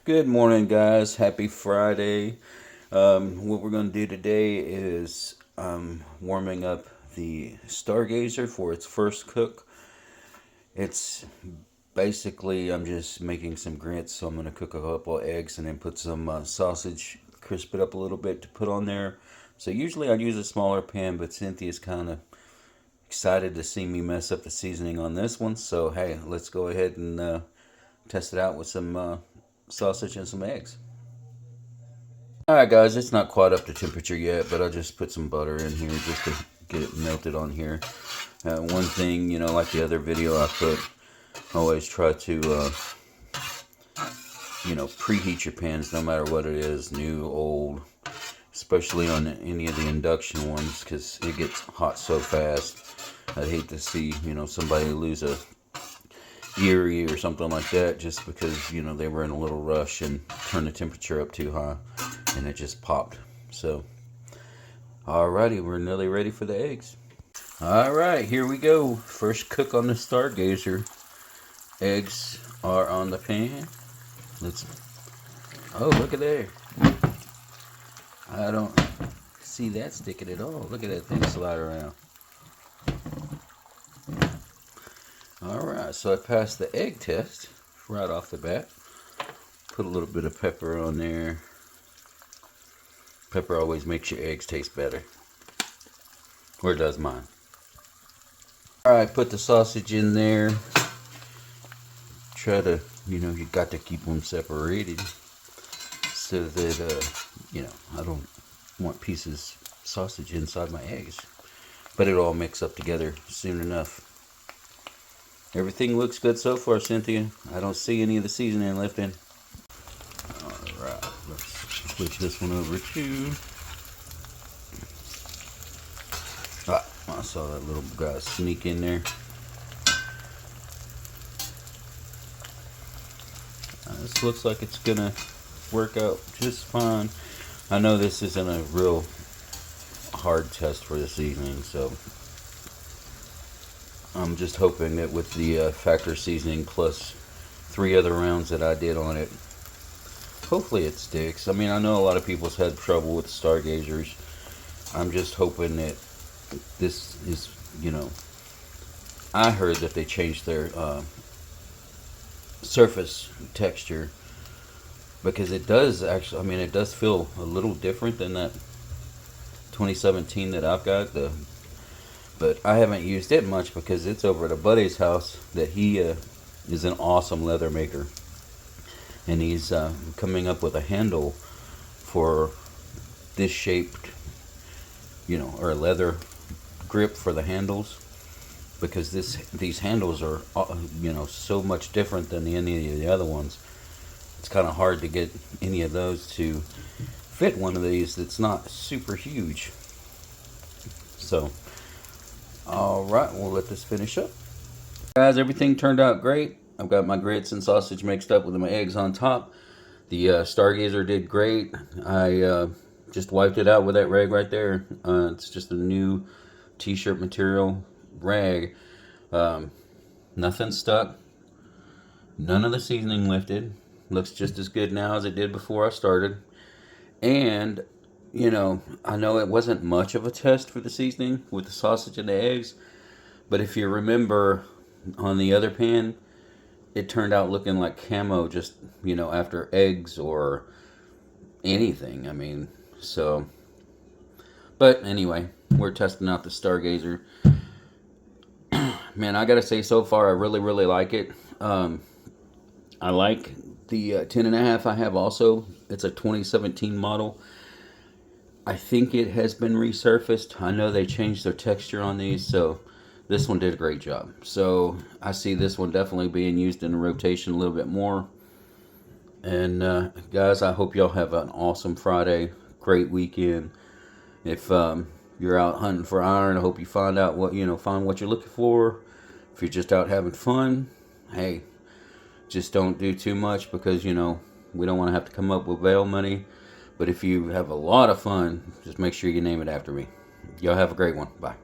Good morning, guys. Happy Friday. What we're going to do today is warming up the Stargazer for its first cook. It's basically, I'm just making some grits, so I'm going to cook a couple of eggs and then put some sausage, crisp it up a little bit to put on there. So usually I use a smaller pan, but Cynthia's kind of excited to see me mess up the seasoning on this one. So hey, let's go ahead and test it out with some sausage and some eggs. Alright guys, it's not quite up to temperature yet, but I just put some butter in here just to get it melted on here. One thing, like the other video I put, always try to, preheat your pans no matter what it is, new, old, especially on any of the induction ones, because it gets hot so fast. I'd hate to see, somebody lose a ear or something like that just because, they were in a little rush and turned the temperature up too high and it just popped. So, alrighty, we're nearly ready for the eggs. Alright, here we go. First cook on the Stargazer. Eggs are on the pan. Oh, look at there. I don't see that sticking at all. Look at that thing slide around. Alright, so I passed the egg test right off the bat. Put a little bit of pepper on there. Pepper always makes your eggs taste better. Or does mine. Alright, put the sausage in there. Try to, you got to keep them separated. So that, I don't want pieces of sausage inside my eggs. But it'll all mix up together soon enough. Everything looks good so far, Cynthia. I don't see any of the seasoning left in. Alright, let's switch this one over too. I saw that little guy sneak in there. This looks like it's gonna work out just fine. I know this isn't a real hard test for this evening, so I'm just hoping that with the factor seasoning plus 3 other rounds that I did on it, hopefully it sticks. I mean, I know a lot of people's had trouble with Stargazers. I'm just hoping that this is, I heard that they changed their surface texture because it does actually, it does feel a little different than that 2017 that I've got. But I haven't used it much because it's over at a buddy's house that he is an awesome leather maker. And he's coming up with a handle for this shaped, or a leather grip for the handles. Because these handles are, so much different than any of the other ones. It's kind of hard to get any of those to fit one of these that's not super huge. So, alright, we'll let this finish up. Guys, everything turned out great. I've got my grits and sausage mixed up with my eggs on top. The Stargazer did great. I just wiped it out with that rag right there. It's just a new t-shirt material rag. Nothing stuck. None of the seasoning lifted. Looks just as good now as it did before I started. And I know it wasn't much of a test for the seasoning with the sausage and the eggs, but if you remember on the other pan, it turned out looking like camo just, after eggs or anything. So, but anyway, we're testing out the Stargazer. Man, I gotta say, so far, I really, really like it. I like the 10.5 I have also. It's a 2017 model. I think it has been resurfaced. I know they changed their texture on these, so this one did a great job. So I see this one definitely being used in a rotation a little bit more. And guys, I hope y'all have an awesome Friday, great weekend. If you're out hunting for iron, I hope you find out find what you're looking for. If you're just out having fun, hey, just don't do too much because we don't want to have to come up with bail money. But if you have a lot of fun, just make sure you name it after me. Y'all have a great one. Bye.